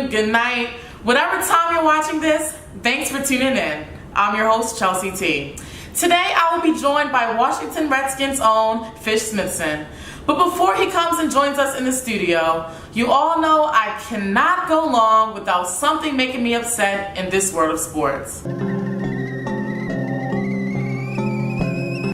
good night, whatever time you're watching this. Thanks for tuning in. I'm your host, Chelsea T. Today I will be joined by Washington Redskins' own Fish Smithson. But before he comes and joins us in the studio, you all know I cannot go long without something making me upset in this world of sports.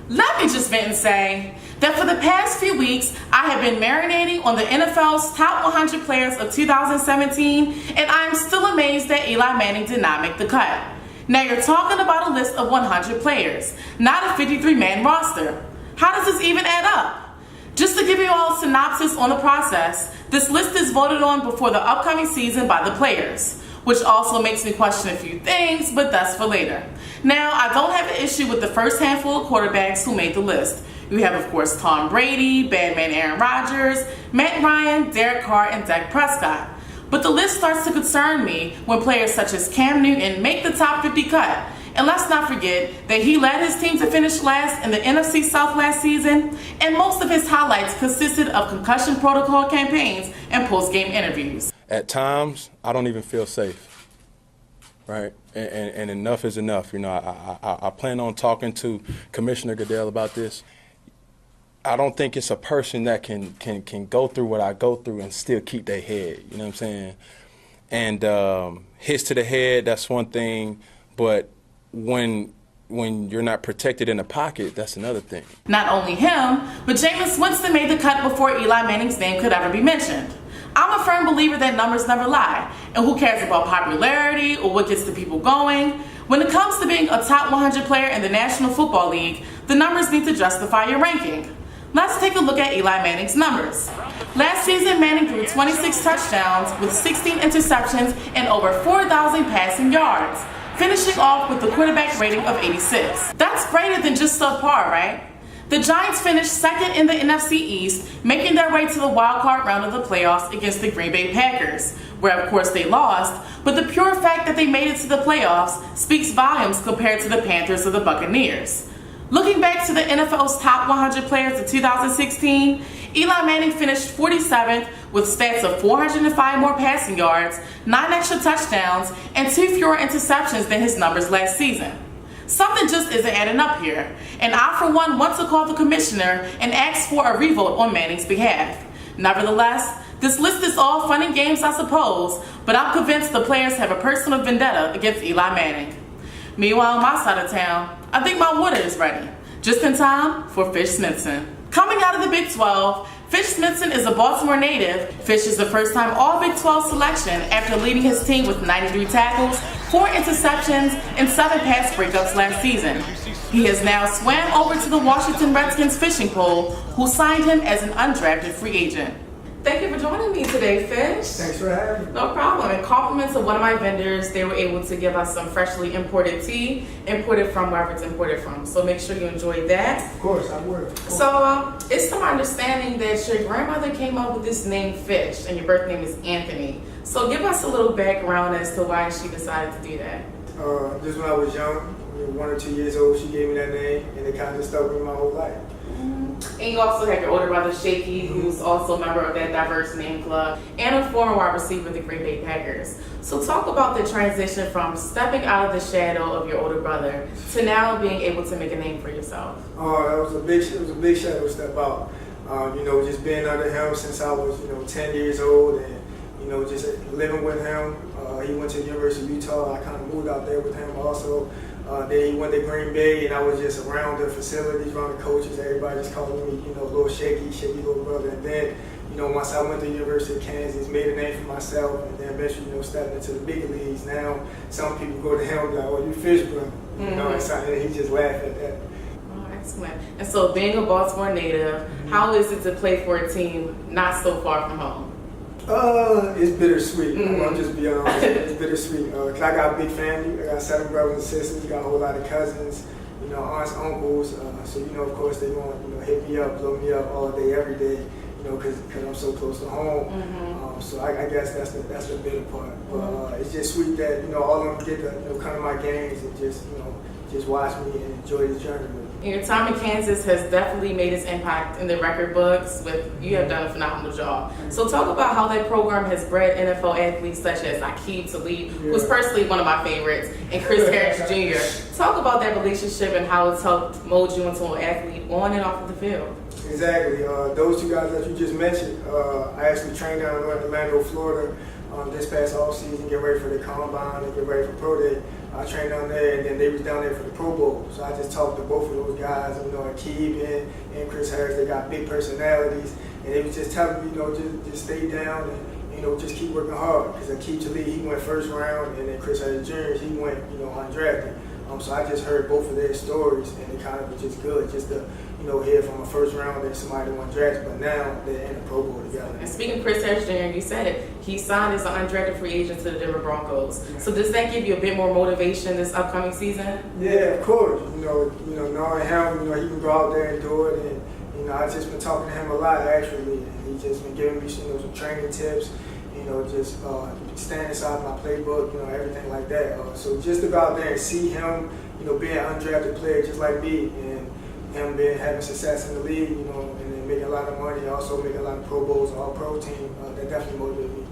Let me just vent and say that for the past few weeks, I have been marinating on the NFL's top 100 players of 2017, and I am still amazed that Eli Manning did not make the cut. Now you're talking about a list of 100 players, not a 53-man roster. How does this even add up? Just to give you all a synopsis on the process, this list is voted on before the upcoming season by the players, which also makes me question a few things, but that's for later. Now, I don't have an issue with the first handful of quarterbacks who made the list. You have, of course, Tom Brady, Badman Aaron Rodgers, Matt Ryan, Derek Carr, and Dak Prescott. But the list starts to concern me when players such as Cam Newton make the top 50 cut. And let's not forget that he led his team to finish last in the NFC South last season, and most of his highlights consisted of concussion protocol campaigns and post-game interviews. At times, I don't even feel safe, right? And enough is enough. You know, I plan on talking to Commissioner Goodell about this. I don't think it's a person that can go through what I go through and still keep their head, you know what I'm saying? And hits to the head, that's one thing, but when you're not protected in the pocket, that's another thing. Not only him, but Jameis Winston made the cut before Eli Manning's name could ever be mentioned. I'm a firm believer that numbers never lie, and who cares about popularity or what gets the people going? When it comes to being a top 100 player in the National Football League, the numbers need to justify your ranking. Let's take a look at Eli Manning's numbers. Last season, Manning threw 26 touchdowns with 16 interceptions and over 4,000 passing yards, finishing off with a quarterback rating of 86. That's greater than just subpar, right? The Giants finished second in the NFC East, making their way to the wild card round of the playoffs against the Green Bay Packers, where of course they lost, but the pure fact that they made it to the playoffs speaks volumes compared to the Panthers or the Buccaneers. Looking back to the NFL's top 100 players of 2016, Eli Manning finished 47th with stats of 405 more passing yards, 9 extra touchdowns, and 2 fewer interceptions than his numbers last season. Something just isn't adding up here, and I for one want to call the commissioner and ask for a revote on Manning's behalf. Nevertheless, this list is all fun and games, I suppose, but I'm convinced the players have a personal vendetta against Eli Manning. Meanwhile, on my side of town, I think my water is ready, just in time for Fish Smithson. Coming out of the Big 12, Fish Smithson is a Baltimore native. Fish is the first-time All-Big 12 selection after leading his team with 93 tackles, 4 interceptions, and 7 pass breakups last season. He has now swam over to the Washington Redskins fishing pole, who signed him as an undrafted free agent. Thank you for joining me today, Fish. Thanks for having me. No problem. And compliments of one of my vendors, they were able to give us some freshly imported tea, imported from wherever it's imported from. So make sure you enjoy that. Of course, I would. So it's to my understanding that your grandmother came up with this name Fish, and your birth name is Anthony. So give us a little background as to why she decided to do that. Just when I was young, 1 or 2 years old, she gave me that name, and it kind of stuck with me my whole life. And you also have your older brother Shaky, who's also a member of that diverse name club, and a former wide receiver of the Green Bay Packers. So talk about the transition from stepping out of the shadow of your older brother to now being able to make a name for yourself. It was a big shadow step out. Just being under him since I was 10 years old, and just living with him. He went to the University of Utah. I kind of moved out there with him also. Then he went to Green Bay, and I was just around the facilities, around the coaches. Everybody just called me, a little shaky little brother. And then, once I went to the University of Kansas, made a name for myself, and then eventually, stepped into the big leagues. Now, some people go to him like, "Oh, you Fish, brother." And he just laughed at that. Oh, excellent. And so, being a Baltimore native, how is it to play for a team not so far from home? It's bittersweet. I'll just be honest. It's bittersweet. Cause I got a big family. I got 7 brothers and sisters. Got a whole lot of cousins. Aunts, uncles. So of course they want hit me up, blow me up all day, every day. Cause I'm so close to home. So I guess that's the bitter part. But it's just sweet that all of them get to come to my games and just watch me and enjoy the journey with me. Your time in Kansas has definitely made its impact in the record books. You have done a phenomenal job. So talk about how that program has bred NFL athletes such as Aqib Talib, who's personally one of my favorites, and Chris Harris Jr. Talk about that relationship and how it's helped mold you into an athlete on and off of the field. Exactly. Those 2 guys that you just mentioned, I actually trained down in Orlando, Florida this past offseason, get ready for the combine and get ready for pro day. I trained down there, and then they was down there for the Pro Bowl. So I just talked to both of those guys, Aqib and Chris Harris. They got big personalities, and they was just telling me, just stay down and just keep working hard. Because Aqib Talib, he went first round, and then Chris Harris Jr., he went undrafted. So I just heard both of their stories, and it kind of was just good, just to hear from a first rounder, somebody that won drafted, but now they're in the Pro Bowl together. And speaking of Chris Harris Jr., you said it, he signed as an undrafted free agent to the Denver Broncos. So does that give you a bit more motivation this upcoming season? Yeah, of course. Knowing him, he can go out there and do it, and I've just been talking to him a lot actually, and he's just been giving me some training tips. Just stand inside my playbook, everything like that. So just to go out there and see him, being an undrafted player just like me, and him having success in the league, and then making a lot of money, also making a lot of Pro Bowls, all-pro team, that definitely motivated me.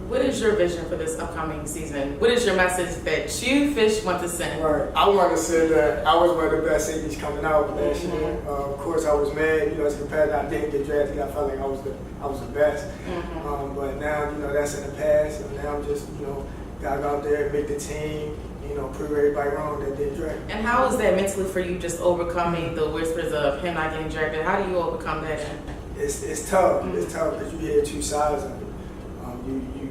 What is your vision for this upcoming season? What is your message that you, Fish, want to send? Right. I want to say that I was one of the best safeties coming out last year. Of course, I was mad, as a competitor, I didn't get drafted. I felt like I was the best. But now, that's in the past. And now I'm just, got to go out there and make the team, prove everybody wrong that didn't draft. And how is that mentally for you, just overcoming the whispers of him not getting drafted? How do you overcome that? It's tough. It's tough because you hear 2 sides of it.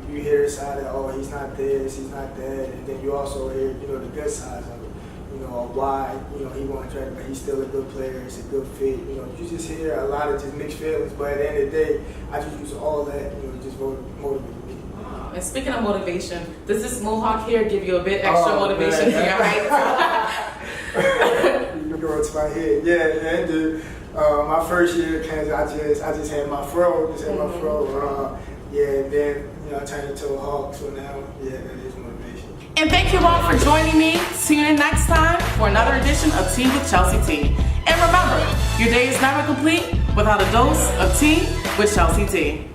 You hear the side that, he's not this, he's not that, and then you also hear, the good sides of it. Why, he won't draft, but he's still a good player, it's a good fit. You just hear a lot of just mixed feelings, but at the end of the day, I just use all that, to just motivate me. And speaking of motivation, does this mohawk hair give you a bit extra motivation for your height? You go to my head, yeah, dude. My first year at Kansas, I just had my fro, and then I turned into a hawk, so now, that is motivation. And thank you all for joining me. Tune in next time for another edition of Tea with Chelsea T. And remember, your day is never complete without a dose of tea with Chelsea T.